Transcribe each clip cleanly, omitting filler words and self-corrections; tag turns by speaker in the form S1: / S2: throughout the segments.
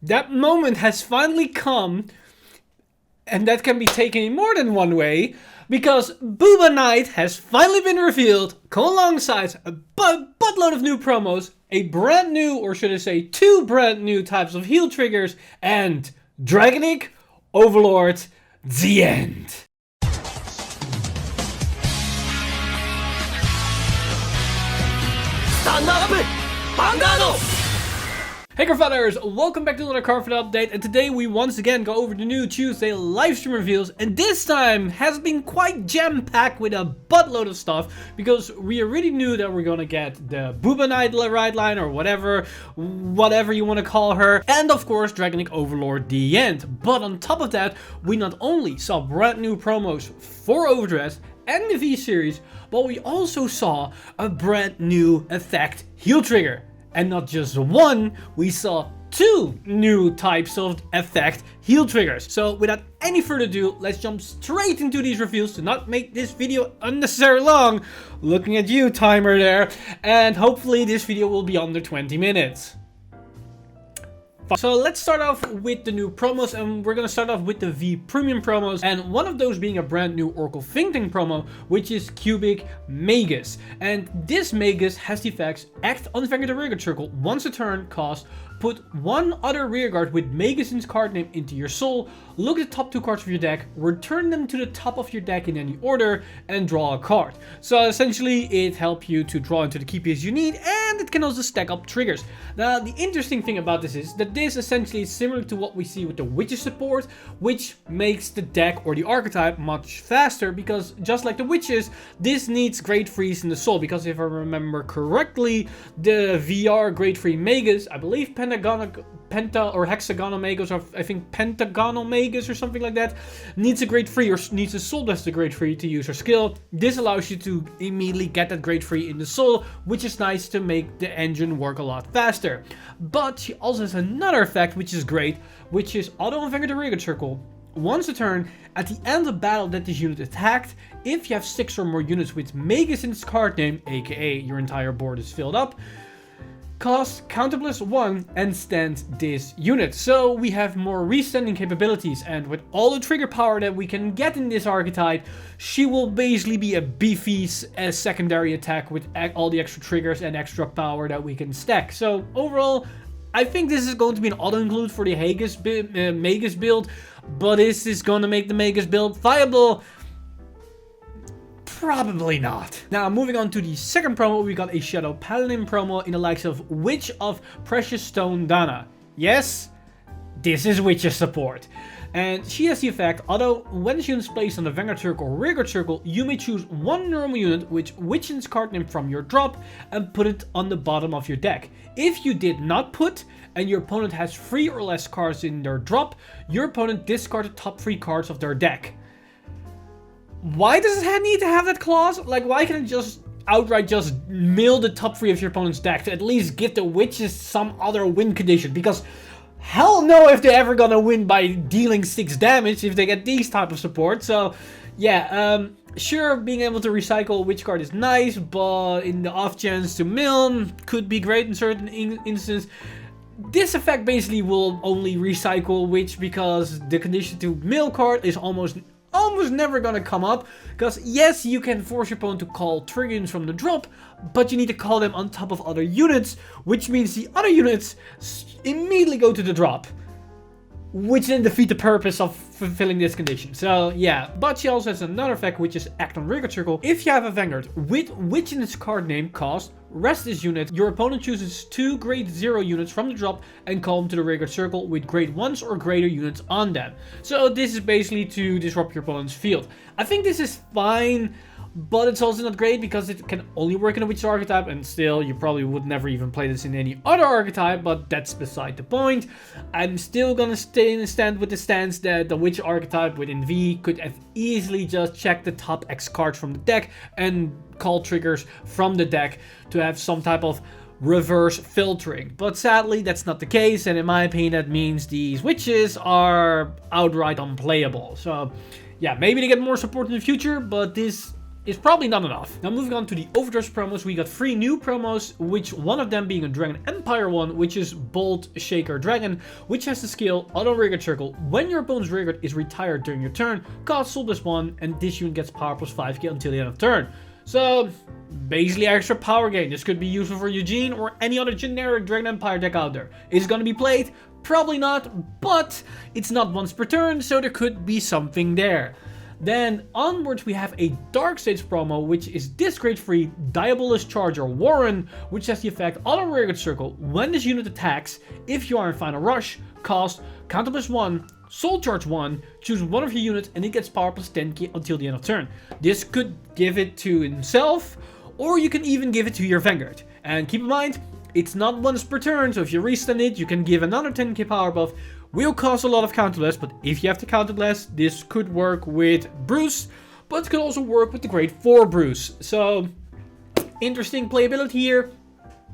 S1: That moment has finally come, and that can be taken in more than one way, because Booba Knight has finally been revealed, alongside a buttload of new promos, a brand new, or should I say, two brand new types of heal triggers, and Dragonic Overlord the End. Stand up, Vanguard! Hey Cardfighters, welcome back to another Cardfight update, and today we once again go over the new Tuesday livestream reveals, and this time has been quite jam-packed with a buttload of stuff, because we already knew that we're gonna get the Booba Knight ride line, or whatever you want to call her, and of course Dragonic Overlord the End. But on top of that, we not only saw brand new promos for Overdress and the V-Series, but we also saw a brand new effect heal trigger. And not just one, we saw two new types of effect heal triggers. So without any further ado, let's jump straight into these reviews to not make this video unnecessarily long. Looking at you, timer there. And hopefully this video will be under 20 minutes. So let's start off with the new promos, and we're gonna start off with the V Premium promos, and one of those being a brand new Oracle Think Tank promo, which is Cubic Magus. And this Magus has the effects: act on the Vanguard rearguard circle once a turn, cost, put one other rearguard with Magus's card name into your soul, look at the top two cards of your deck, return them to the top of your deck in any order, and draw a card. So essentially it helps you to draw into the key pieces you need, and it can also stack up triggers. Now the interesting thing about this is that this essentially is similar to what we see with the Witches support, which makes the deck or the archetype much faster, because just like the Witches, this needs Great Freeze in the soul, because if I remember correctly, the VR Great Free Magus, I believe Penta or Hexagonal Magus, or I think Pentagonal Magus or something like that, needs a Great Free or needs a Soul Dust Great Free to use her skill. This allows you to immediately get that Great Free in the soul, which is nice to make the engine work a lot faster. But she also has another effect which is great, which is auto on Vanguard rearguard circle. Once a turn, at the end of battle that this unit attacked, if you have 6 or more units with Magus in its card name, aka your entire board is filled up, cost counter +1 and stand this unit. So we have more restanding capabilities, and with all the trigger power that we can get in this archetype, she will basically be a beefy secondary attack with all the extra triggers and extra power that we can stack. So overall, I think this is going to be an auto-include for the Magus build, but is this going to make the Magus build viable? Probably not. Now, moving on to the second promo, we got a Shadow Paladin promo in the likes of Witch of Precious Stone Dana. Yes, this is Witch's support. And she has the effect, although when this unit is placed on the Vanguard circle or rearguard circle, you may choose one normal unit with Witch's card name from your drop and put it on the bottom of your deck. If you did not put, and your opponent has 3 or less cards in their drop, your opponent discards the top 3 cards of their deck. Why does it need to have that clause? Like, why can't it just outright just mill the top 3 of your opponent's deck to at least give the Witches some other win condition? Because hell no if they're ever gonna win by dealing 6 damage if they get these type of support. So yeah, sure, being able to recycle Witch card is nice, but in the off chance to mill could be great in certain instances. This effect basically will only recycle Witch, because the condition to mill card is almost never gonna come up, because yes, you can force your opponent to call trigger units from the drop, but you need to call them on top of other units, which means the other units immediately go to the drop, which then defeat the purpose of fulfilling this condition. So yeah, but she also has another effect, which is act on rearguard circle. If you have a Vanguard with Witch in its card name, cost, rest this unit, your opponent chooses 2 grade 0 units from the drop and call them to the rearguard circle with grade 1s or greater units on them. So this is basically to disrupt your opponent's field. I think this is fine, but it's also not great because it can only work in a Witch archetype, and still you probably would never even play this in any other archetype, but that's beside the point. I'm still gonna stand with the stance that the Witch archetype within V could have easily just check the top X cards from the deck and call triggers from the deck to have some type of reverse filtering. But sadly that's not the case, and in my opinion that means these Witches are outright unplayable. So yeah, maybe they get more support in the future, but this is probably not enough. Now moving on to the Overdose promos, we got 3 new promos, which one of them being a Dragon Empire one, which is Bolt Shaker Dragon, which has the skill Auto Rearguard Circle. When your opponent's rearguard is retired during your turn, cost soul +1, and this unit gets power +5k until the end of turn. So basically extra power gain. This could be useful for Eugene or any other generic Dragon Empire deck out there. Is it going to be played? Probably not, but it's not once per turn, so there could be something there. Then onwards we have a Dark States promo, which is this grade 3 Diabolus Charger Warren, which has the effect Auto Rearguard Circle. When this unit attacks, if you are in Final Rush, cost counter +1, Soul Charge 1, choose one of your units and it gets power +10k until the end of turn. This could give it to himself, or you can even give it to your Vanguard. And keep in mind, it's not once per turn, so if you restand it, you can give another 10k power buff. Will cost a lot of counterblast, but if you have to counterblast, this could work with Bruce, but it could also work with the grade 4 Bruce. So, interesting playability here,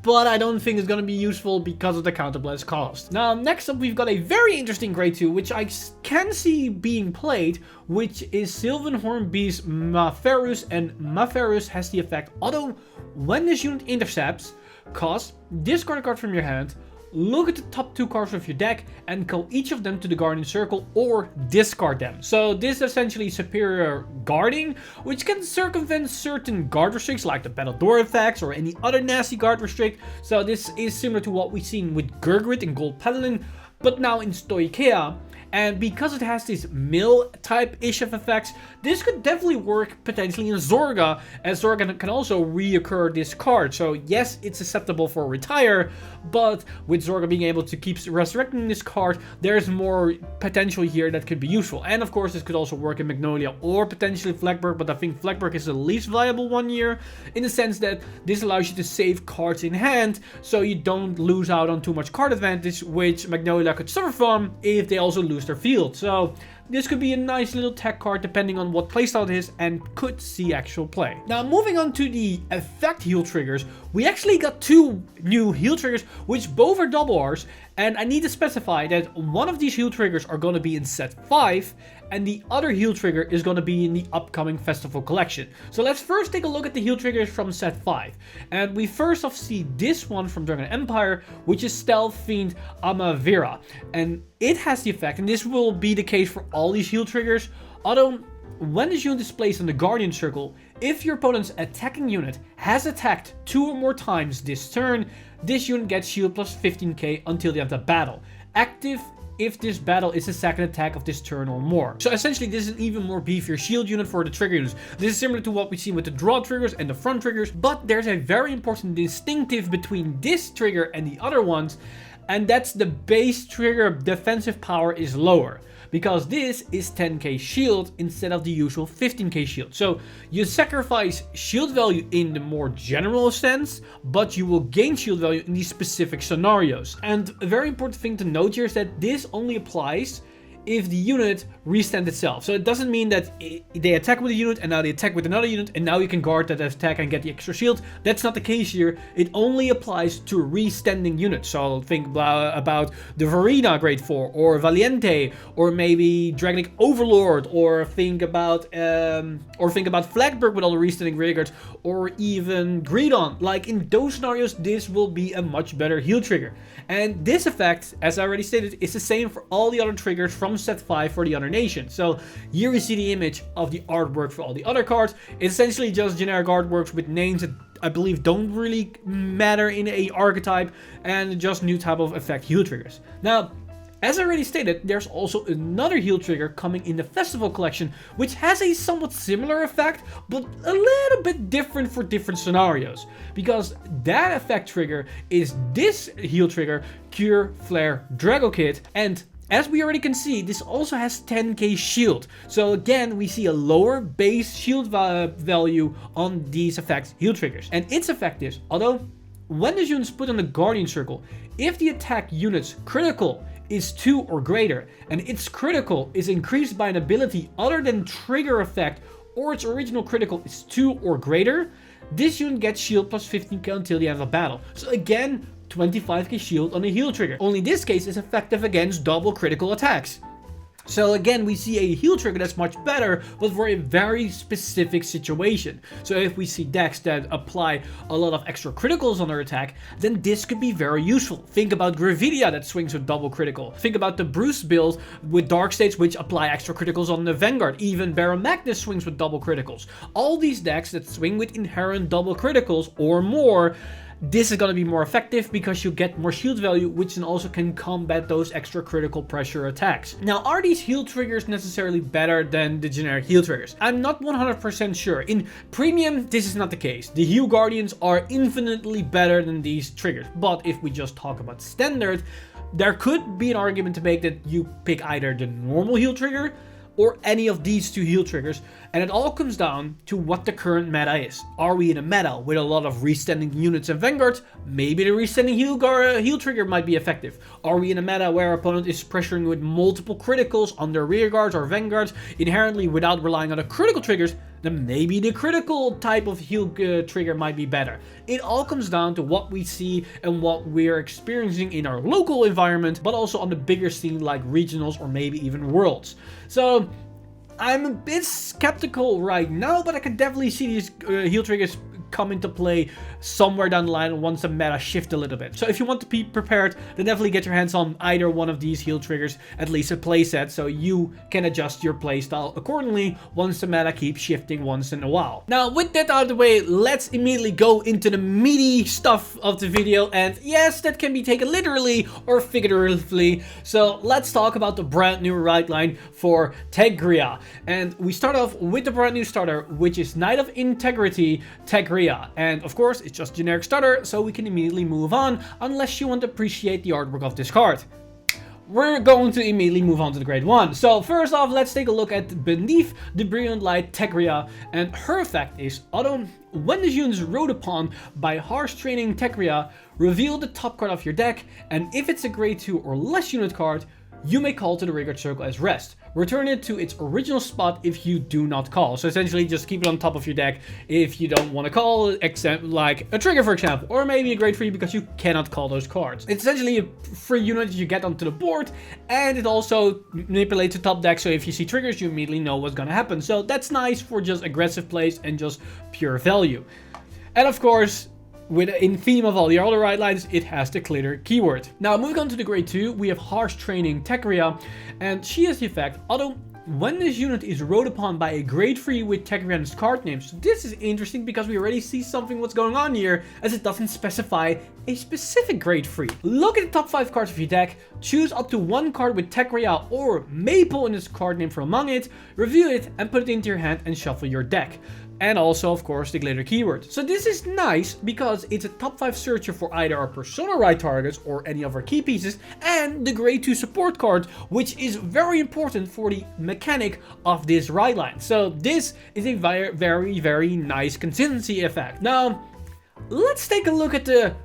S1: but I don't think it's going to be useful because of the counterblast cost. Now, next up, we've got a very interesting grade 2, which I can see being played, which is Sylvan Hornbeast Maferus, and Maferus has the effect Auto. When this unit intercepts, cost, discard a card from your hand, look at the top 2 cards of your deck and call each of them to the Guardian Circle or discard them. So this is essentially superior guarding, which can circumvent certain guard restricts like the Battle Door effects or any other nasty guard restrict. So this is similar to what we've seen with Gurgrit and Gold Paladin, but now in Stoichea. And because it has this mill type-ish of effects, this could definitely work potentially in Zorga, as Zorga can also reoccur this card. So yes, it's susceptible for retire, but with Zorga being able to keep resurrecting this card, there's more potential here that could be useful. And of course, this could also work in Magnolia or potentially Fleckberg, but I think Fleckberg is the least viable one here, in the sense that this allows you to save cards in hand, so you don't lose out on too much card advantage, which Magnolia could suffer from if they also lose their field. So this could be a nice little tech card depending on what playstyle it is and could see actual play. Now moving on to the effect heal triggers, we actually got 2 new heal triggers, which both are double Rs, and I need to specify that one of these heal triggers are going to be in set 5 and the other heal trigger is going to be in the upcoming festival collection. So let's first take a look at the heal triggers from set 5. And we first off see this one from Dragonic Empire, which is Stealth Fiend Amavira. And it has the effect, and this will be the case for all these heal triggers, although when this unit is placed in the Guardian Circle, if your opponent's attacking unit has attacked 2 or more times this turn, this unit gets shield +15k until the end of battle. Active if this battle is the second attack of this turn or more. So essentially this is an even more beefier shield unit for the trigger units. This is similar to what we've seen with the draw triggers and the front triggers, but there's a very important distinctive between this trigger and the other ones, and that's the base trigger defensive power is lower, because this is 10k shield instead of the usual 15k shield. So you sacrifice shield value in the more general sense, but you will gain shield value in these specific scenarios. And a very important thing to note here is that this only applies if the unit restands itself. So it doesn't mean that they attack with a unit and now they attack with another unit and now you can guard that attack and get the extra shield. That's not the case here. It only applies to restanding units. So think about the Verena grade 4 or Valiente or maybe Dragonic Overlord, or think about Flagberg with all the restanding rearguards, or even Greedon. Like in those scenarios, this will be a much better heal trigger. And this effect, as I already stated, is the same for all the other triggers from set 5 for the other nations. So here we see the image of the artwork for all the other cards. It's essentially just generic artworks with names that I believe don't really matter in a archetype, and just new type of effect heal triggers. Now, as I already stated, there's also another heal trigger coming in the festival collection, which has a somewhat similar effect, but a little bit different for different scenarios. Because that effect trigger is this heal trigger, Cure Flare Drago Kit, and as we already can see, this also has 10k shield. So again, we see a lower base shield value on these effect heal triggers. And its effect is, although when this unit is put on the Guardian Circle, if the attack unit's critical is 2 or greater, and its critical is increased by an ability other than trigger effect, or its original critical is 2 or greater, this unit gets shield +15k until the end of battle. So again, 25k shield on a heal trigger. Only this case is effective against double critical attacks. So again, we see a heal trigger that's much better, but for a very specific situation. So if we see decks that apply a lot of extra criticals on their attack, then this could be very useful. Think about Gravidia that swings with double critical. Think about the Bruce build with Dark States which apply extra criticals on the Vanguard. Even Baron Magnus swings with double criticals. All these decks that swing with inherent double criticals or more, this is going to be more effective because you get more shield value, which then also can combat those extra critical pressure attacks. Now, are these heal triggers necessarily better than the generic heal triggers? I'm not 100% sure. In Premium, this is not the case. The Heal Guardians are infinitely better than these triggers. But if we just talk about Standard, there could be an argument to make that you pick either the normal heal trigger or any of these two heal triggers, and it all comes down to what the current meta is. Are we in a meta with a lot of restanding units and vanguards? Maybe the restanding heal trigger might be effective. Are we in a meta where our opponent is pressuring with multiple criticals on their rear guards or vanguards inherently without relying on the critical triggers? Then maybe the critical type of heal trigger might be better. It all comes down to what we see and what we're experiencing in our local environment, but also on the bigger scene like regionals or maybe even worlds. So I'm a bit skeptical right now, but I can definitely see these heal triggers come into play somewhere down the line once the meta shift a little bit. So if you want to be prepared, then definitely get your hands on either one of these heal triggers, at least a playset, so you can adjust your playstyle accordingly once the meta keeps shifting once in a while. Now, with that out of the way, let's immediately go into the meaty stuff of the video, and yes, that can be taken literally or figuratively. So let's talk about the brand new ride line for Thegrea. And we start off with the brand new starter, which is Knight of Integrity Thegrea. And of course, it's just generic starter, so we can immediately move on, unless you want to appreciate the artwork of this card. We're going to immediately move on to the grade 1. So first off, let's take a look at Beneath the Brilliant Light Thegrea, and her effect is auto. When this unit is rode upon by Harsh Training Thegrea, reveal the top card of your deck, and if it's a grade 2 or less unit card, you may call to the rearguard circle as rest. Return it to its original spot if you do not call. So essentially just keep it on top of your deck if you don't want to call, except like a trigger, for example, or maybe a grade 3 because you cannot call those cards. It's essentially a free unit you get onto the board, and it also manipulates the top deck, so if you see triggers, you immediately know what's gonna happen. So that's nice for just aggressive plays and just pure value. And of course, in theme of all the other ride lines, it has the glitter keyword. Now, moving on to the grade 2, we have Harsh Training Thegrea, and she has the effect, although when this unit is rode upon by a grade 3 with Thegrea's card name. So this is interesting because we already see something what's going on here, as it doesn't specify a specific grade 3. Look at the top 5 cards of your deck, choose up to one card with Thegrea or Maple in its card name from among it, review it and put it into your hand and shuffle your deck. And also, of course, the glitter keyword. So this is nice because it's a top 5 searcher for either our Persona Ride targets or any of our key pieces, and the grade 2 support card, which is very important for the mechanic of this ride line. So this is a very, very nice consistency effect. Now, let's take a look at the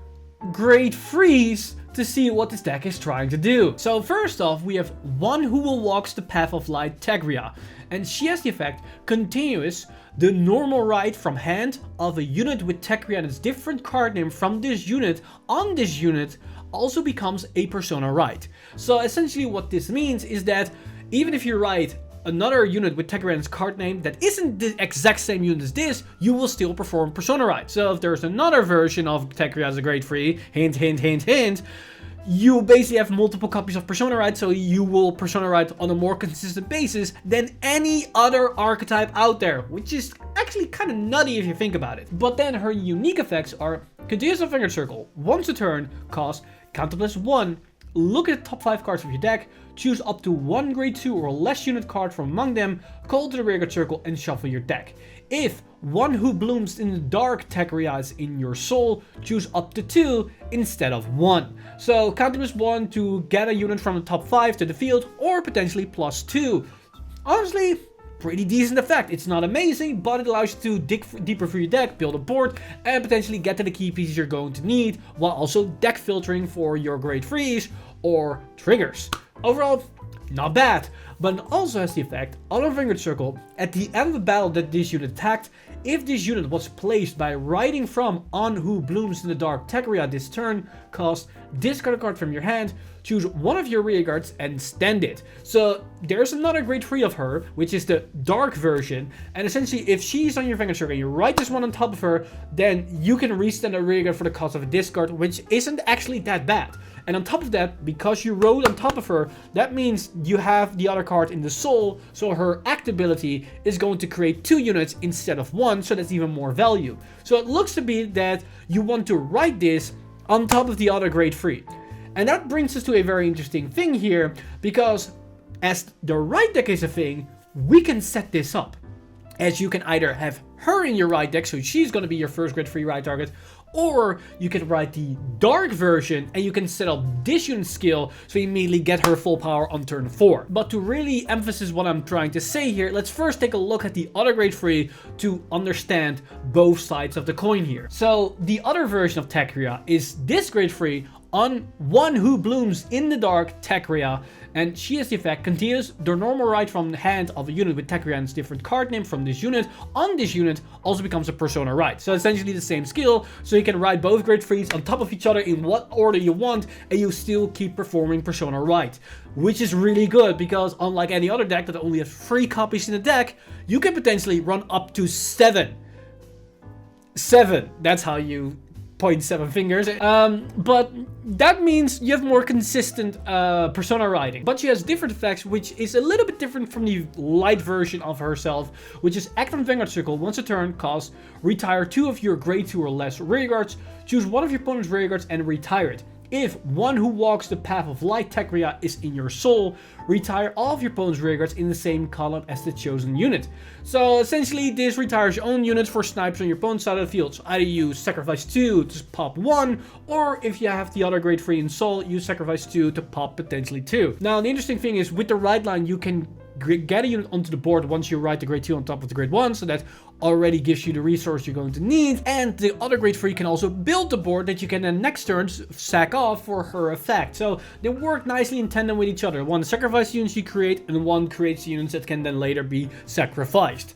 S1: grade 3s to see what this deck is trying to do. So first off, we have One Who Will Walks the Path of Light Thegrea, and she has the effect Continuous. The normal ride from hand of a unit with Thegrea and its different card name from this unit on this unit also becomes a Persona Ride. So essentially what this means is that even if you ride another unit with Thegrea's card name that isn't the exact same unit as this, you will still perform Persona Ride. So if there's another version of Thegrea as a grade 3, hint, hint, hint, hint, you basically have multiple copies of Persona Ride, so you will Persona Ride on a more consistent basis than any other archetype out there, which is actually kind of nutty if you think about it. But then her unique effects are Continuous Vanguard Circle, once a turn, cost counter +1, look at the top 5 cards of your deck, choose up to one grade 2 or less unit card from among them, call to the rearguard circle and shuffle your deck. If One Who Blooms in the Dark Thegrea is in your soul, choose up to 2 instead of 1. So counter +1 to get a unit from the top 5 to the field, or potentially +2. Honestly, pretty decent effect. It's not amazing, but it allows you to dig deeper through your deck, build a board, and potentially get to the key pieces you're going to need, while also deck filtering for your grade 3s or triggers. Overall, not bad. But it also has the effect on a Vanguard circle. At the end of the battle that this unit attacked, if this unit was placed by writing from On Who Blooms in the Dark Thegrea this turn, cost discard a card from your hand, choose one of your rear guards and stand it. So there's another grade 3 of her, which is the dark version. And essentially, if she's on your Vanguard circle and you write this one on top of her, then you can restand a rear guard for the cost of a discard, which isn't actually that bad. And on top of that, because you rode on top of her, that means you have the other card in the soul, so her act ability is going to create 2 units instead of 1, so that's even more value. So it looks to be that you want to write this on top of the other grade 3. And that brings us to a very interesting thing here, because as the right deck is a thing, we can set this up. As you can either have her in your right deck, so she's going to be your first grade 3 right target, or you can write the dark version and you can set up this unit skill so you immediately get her full power on turn 4. But to really emphasize what I'm trying to say here, let's first take a look at the other grade 3 to understand both sides of the coin here. So the other version of Thegrea is this grade 3 on One Who Blooms in the Dark Thegrea, and she has the effect continues the normal right from the hand of a unit with Thegrea and its different card name from this unit on this unit also becomes a persona right. So essentially the same skill, so you can write both grade 3s on top of each other in what order you want, and you still keep performing persona right, which is really good because unlike any other deck that only has 3 copies in the deck, you can potentially run up to 7. That's how you 0.7 fingers. But that means you have more consistent persona writing. But she has different effects, which is a little bit different from the light version of herself, which is act on Vanguard circle once a turn, cost retire 2 of your grade 2 or less rear guards, choose one of your opponent's rear guards and retire it. If One Who Walks the Path of Light Thegrea is in your soul, retire all of your opponent's rear guards in the same column as the chosen unit. So essentially this retires your own units for snipes on your opponent's side of the field. So either you sacrifice 2 to pop 1, or if you have the other grade 3 in soul, you sacrifice 2 to pop potentially 2. Now the interesting thing is with the right line you can get a unit onto the board once you write the grade 2 on top of the grade 1, so that already gives you the resource you're going to need, and the other grade 3 can also build the board that you can then next turn sack off for her effect. So they work nicely in tandem with each other. One sacrifice units you create, and one creates units that can then later be sacrificed.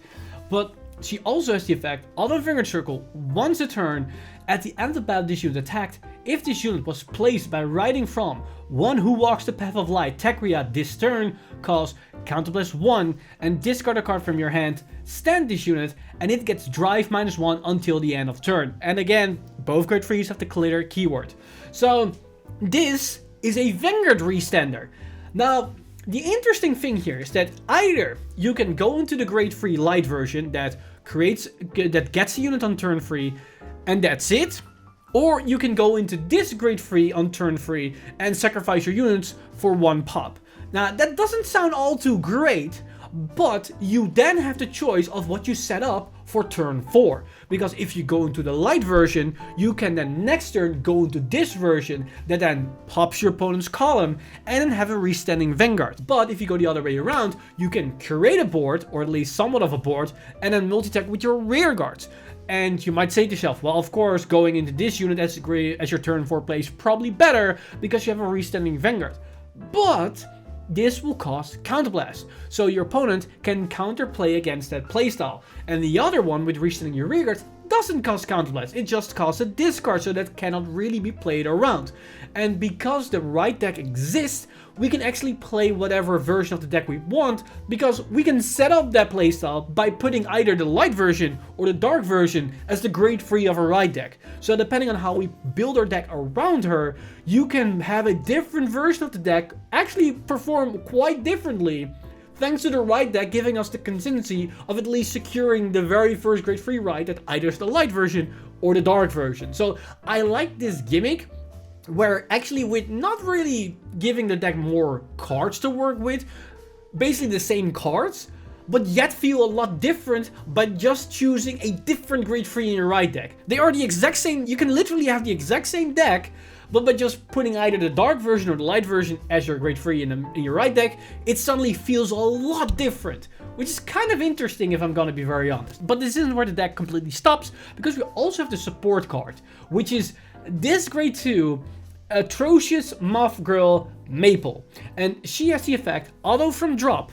S1: But she also has the effect on a Vanguard circle once a turn. At the end of the battle this unit attacked, if this unit was placed by writing from One Who Walks the Path of Light Thegrea this turn, cost counterblast 1 and discard a card from your hand, stand this unit, and it gets drive -1 until the end of turn. And again, both grade 3s have the clear keyword. So this is a Vanguard restander. Now the interesting thing here is that either you can go into the grade 3 light version that gets a unit on turn 3 and that's it, or you can go into this grade 3 on turn 3 and sacrifice your units for 1 pop. Now that doesn't sound all too great, but you then have the choice of what you set up for turn 4. Because if you go into the light version, you can then next turn go into this version that then pops your opponent's column and then have a restanding Vanguard. But if you go the other way around, you can create a board, or at least somewhat of a board, and then multi-attack with your rear guards. And you might say to yourself, well, of course, going into this unit as your turn 4 play is probably better because you have a restanding Vanguard. But this will cost counterblast, so your opponent can counterplay against that playstyle. And the other one with restanding your rear guards doesn't cost counterblast, it just costs a discard, so that cannot really be played around. And because the right deck exists, we can actually play whatever version of the deck we want, because we can set up that playstyle by putting either the light version or the dark version as the grade 3 of a right deck. So depending on how we build our deck around her, you can have a different version of the deck actually perform quite differently, thanks to the right deck giving us the consistency of at least securing the very first grade 3 right that either is the light version or the dark version. So I like this gimmick, where actually with not really giving the deck more cards to work with, basically the same cards, but yet feel a lot different by just choosing a different grade 3 in your right deck. They are the exact same, you can literally have the exact same deck, but by just putting either the dark version or the light version as your grade 3 in your right deck, it suddenly feels a lot different, which is kind of interesting if I'm gonna be very honest. But this isn't where the deck completely stops, because we also have the support card, which is this grade 2 Atrocious Moth Girl Maple. And she has the effect, auto from drop.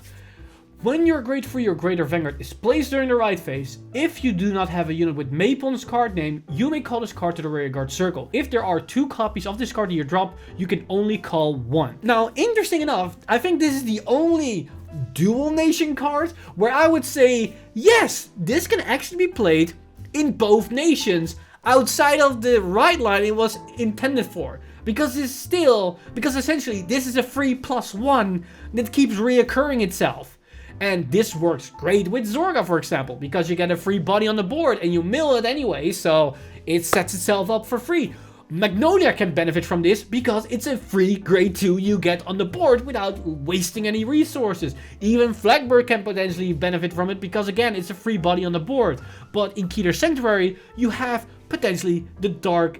S1: When your grade 3 or greater Vanguard is placed during the right phase, if you do not have a unit with Maple on its card name, you may call this card to the rearguard circle. If there are 2 copies of this card in your drop, you can only call 1. Now, interesting enough, I think this is the only dual nation card where I would say, yes, this can actually be played in both nations outside of the right line it was intended for. Because essentially this is a free +1 that keeps reoccurring itself. And this works great with Zorga, for example, because you get a free body on the board and you mill it anyway, so it sets itself up for free. Magnolia can benefit from this because it's a free grade 2 you get on the board without wasting any resources. Even Flagbird can potentially benefit from it because, again, it's a free body on the board. But in Keter Sanctuary, you have potentially the dark...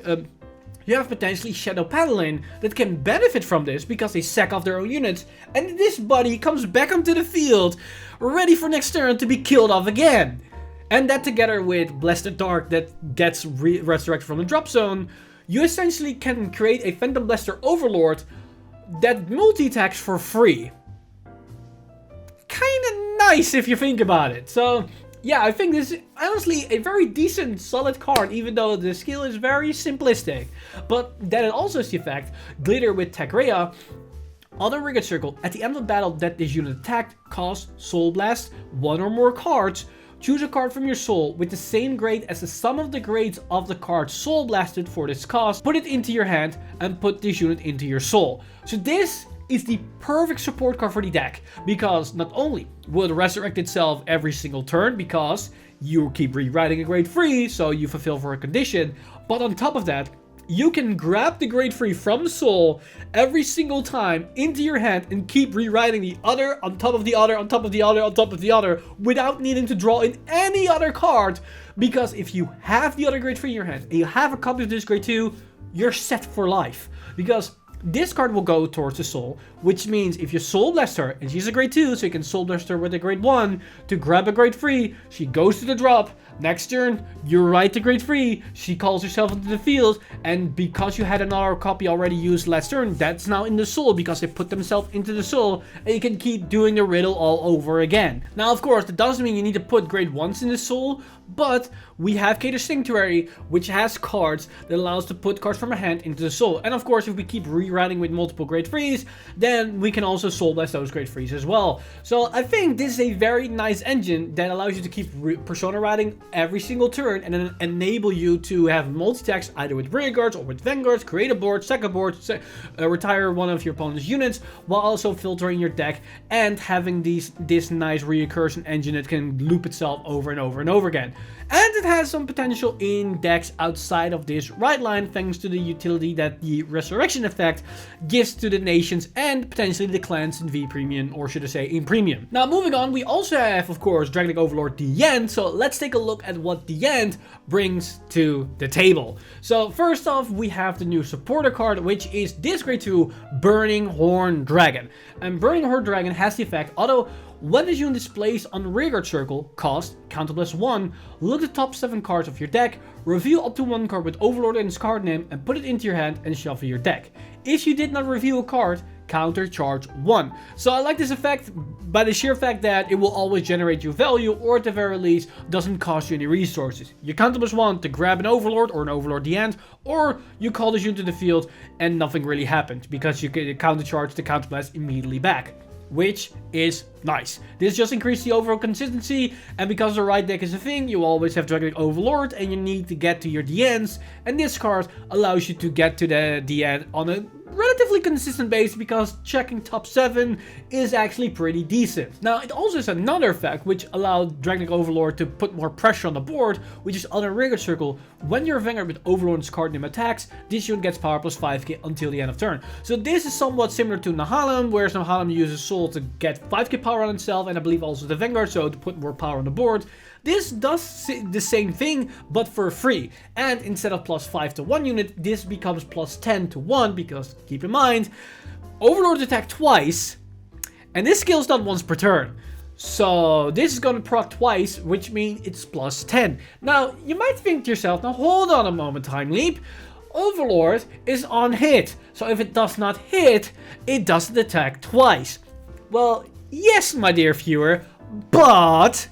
S1: You have potentially Shadow Paladin that can benefit from this because they sack off their own units, and this buddy comes back onto the field, ready for next turn to be killed off again. And that together with Blessed Dark that gets resurrected from the drop zone, you essentially can create a Phantom Blaster Overlord that multi-attacks for free. Kinda nice if you think about it. So yeah, I think this is honestly a very decent, solid card, even though the skill is very simplistic. But then it also has the effect, Glitter with Thegrea, on the Rearguard Circle, at the end of the battle that this unit attacked, cost Soul Blast 1 or more cards. Choose a card from your soul with the same grade as the sum of the grades of the card Soul Blasted for this cost, put it into your hand, and put this unit into your soul. So this is the perfect support card for the deck, because not only will it resurrect itself every single turn because you keep rewriting a grade 3, so you fulfill for a condition, but on top of that, you can grab the grade 3 from soul every single time into your hand and keep rewriting the other on top of the other on top of the other on top of the other without needing to draw in any other card, because if you have the other grade 3 in your hand and you have a copy of this grade 2, you're set for life, because this card will go towards the soul, which means if you Soul Blast her, and she's a grade 2, so you can Soul Blast her with a grade 1 to grab a grade 3, she goes to the drop, next turn, you write the grade 3, she calls herself into the field, and because you had another copy already used last turn, that's now in the soul because they put themselves into the soul, and you can keep doing the riddle all over again. Now, of course, that doesn't mean you need to put grade 1s in the soul, but we have Keter Sanctuary, which has cards that allows to put cards from a hand into the soul. And of course, if we keep rewriting with multiple grade 3s, then we can also Soul Blast those grade 3s as well. So I think this is a very nice engine that allows you to keep Persona writing every single turn and then enable you to have multi-attacks either with rearguards or with vanguards, create a board, sack a board, retire one of your opponent's units, while also filtering your deck and having this nice recursion engine that can loop itself over and over and over again. And it has some potential in decks outside of this right line thanks to the utility that the resurrection effect gives to the nations and potentially the clans in V Premium, or should I say in Premium. Now moving on, we also have of course Dragonic Overlord the End, so let's take a look at what the End brings to the table. So first off, we have the new supporter card, which is this grade 2 Burning Horn Dragon. And Burning Horn Dragon has the effect, although when this unit is placed on the rearguard circle, cost, counter plus 1, look at the top 7 cards of your deck, reveal up to 1 card with Overlord in its card name, and put it into your hand and shuffle your deck. If you did not reveal a card, counter charge 1. So I like this effect by the sheer fact that it will always generate you value, or at the very least doesn't cost you any resources. You counter plus 1 to grab an Overlord or an Overlord the End, or you call this unit to the field and nothing really happens because you can counter charge the counter blast immediately back, which is nice. This just increases the overall consistency, and because the right deck is a thing, you always have Dragonic Overlord and you need to get to your DNs, and this card allows you to get to the DN on a relatively consistent base because checking top 7 is actually pretty decent. Now it also has another effect which allowed Dragonic Overlord to put more pressure on the board, which is on a rearguard circle. When your Vanguard with Overlord's card name attacks, this unit gets power plus 5k until the end of turn. So this is somewhat similar to Nahalem, whereas Nahalem uses Soul to get 5k power on itself, and I believe also the Vanguard, so to put more power on the board. This does the same thing, but for free. And instead of plus 5 to 1 unit, this becomes plus 10 to 1, because keep in mind, Overlords attack twice, and this skill is not once per turn. So this is gonna proc twice, which means it's plus 10. Now, you might think to yourself, now hold on a moment, Time Leap. Overlord is on hit. So if it does not hit, it doesn't attack twice. Well, yes, my dear viewer, but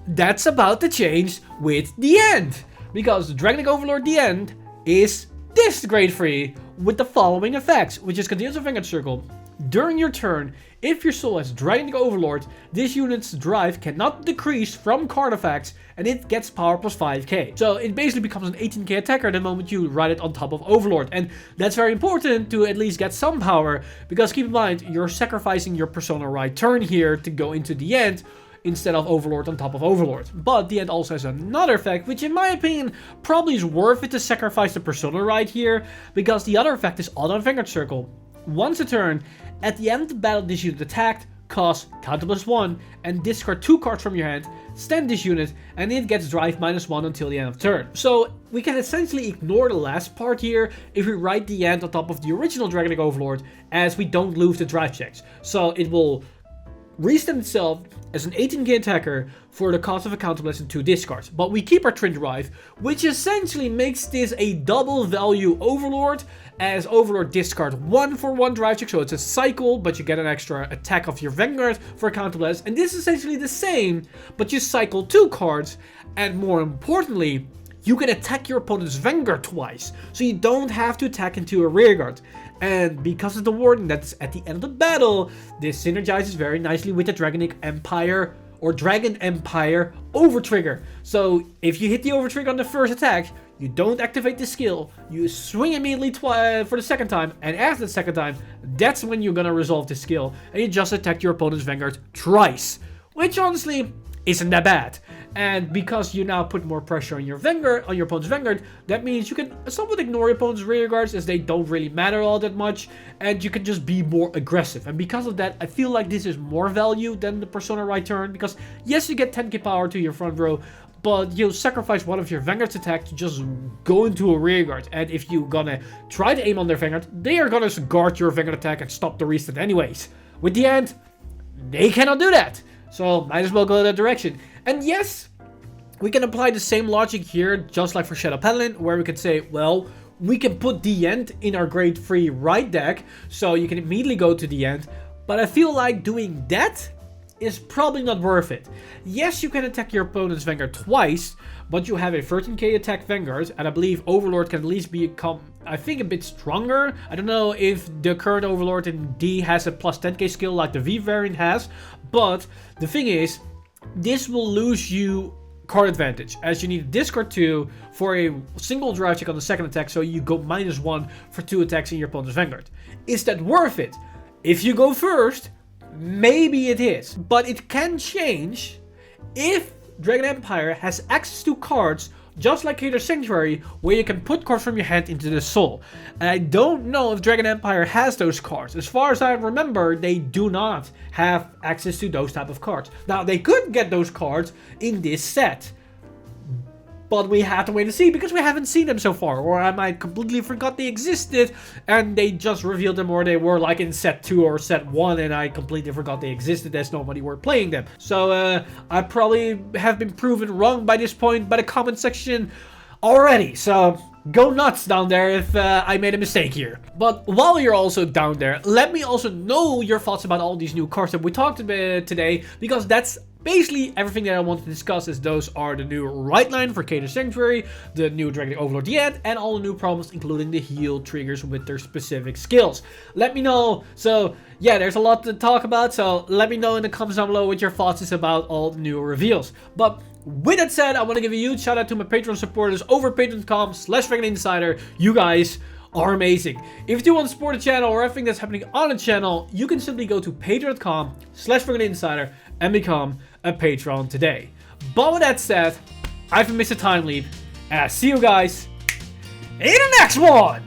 S1: that's about to change with the end. Because Dragonic Overlord the End is this grade 3 with the following effects, which is continuous Vanguard Circle. During your turn, if your soul has Dragonic Overlord, this unit's drive cannot decrease from card effects, and it gets power plus 5k. So it basically becomes an 18k attacker the moment you ride it on top of Overlord. And that's very important to at least get some power, because keep in mind, you're sacrificing your Persona Ride turn here to go into the end, instead of Overlord on top of Overlord. But the end also has another effect, which in my opinion probably is worth it to sacrifice the Persona Ride here, because the other effect is Auto Vanguard Circle. Once a turn, at the end of the battle this unit attacked, costs counter +1, and discard 2 cards from your hand, stand this unit, and it gets drive -1 until the end of turn. So we can essentially ignore the last part here if we write the end on top of the original Dragonic Overlord, as we don't lose the drive checks. So it will restand itself as an 18k attacker for the cost of a counterblast and 2 discards. But we keep our Twin Drive, which essentially makes this a double value Overlord, as Overlord discard 1 for 1 drive check, so it's a cycle, but you get an extra attack of your Vanguard for a counterblast. And this is essentially the same, but you cycle 2 cards, and more importantly, you can attack your opponent's Vanguard twice, so you don't have to attack into a rearguard. And because of the warning that's at the end of the battle, this synergizes very nicely with the Dragonic Empire or Dragon Empire Overtrigger. So if you hit the Overtrigger on the first attack, you don't activate the skill, you swing immediately for the second time, and after the second time, that's when you're gonna resolve the skill, and you just attack your opponent's Vanguard twice, which honestly isn't that bad. And because you now put more pressure on your Vanguard, on your opponent's Vanguard, that means you can somewhat ignore your opponent's rear guards, as they don't really matter all that much, and you can just be more aggressive. And because of that, I feel like this is more value than the Persona Ride turn, because yes, you get 10k power to your front row, but you'll sacrifice one of your Vanguard's attack to just go into a rear guard. And if you're gonna try to aim on their Vanguard, they are gonna guard your Vanguard attack and stop the restand anyways. With the end, they cannot do that. So might as well go that direction. And yes, we can apply the same logic here, just like for Shadow Paladin, where we could say, well, we can put the end in our grade 3 right deck, so you can immediately go to the end. But I feel like doing that is probably not worth it. Yes, you can attack your opponent's Vanguard twice, but you have a 13k attack Vanguard, and I believe Overlord can at least become, I think, a bit stronger. I don't know if the current Overlord in D has a plus 10k skill like the V variant has, but the thing is, this will lose you card advantage, as you need to discard 2 for a single drive check on the second attack, so you go -1 for 2 attacks in your opponent's Vanguard. Is that worth it? If you go first, maybe it is, but it can change if Dragon Empire has access to cards just like Cater Sanctuary, where you can put cards from your hand into the soul. And I don't know if Dragon Empire has those cards. As far as I remember, they do not have access to those type of cards. Now, they could get those cards in this set, but we have to wait and see, because we haven't seen them so far. Or I might completely forgot they existed, and they just revealed them, or they were like in set 2 or set 1, and I completely forgot they existed as nobody were playing them. So I probably have been proven wrong by this point by the comment section already. So go nuts down there if I made a mistake here. But while you're also down there, let me also know your thoughts about all these new cards that we talked about today, because that's basically everything that I want to discuss, as those are the new right line for Cater Sanctuary, the new Dragonic Overlord the End, and all the new problems, including the heal triggers with their specific skills. Let me know. So yeah, there's a lot to talk about, so let me know in the comments down below what your thoughts is about all the new reveals. But with that said, I want to give a huge shout out to my Patreon supporters over patreon.com/DragonInsider. You guys are amazing. If you do want to support the channel or everything that's happening on the channel, you can simply go to patreon.com/DragonInsider and become a patron today. But with that said, I've been Mr. Time Leap, and I'll see you guys in the next one!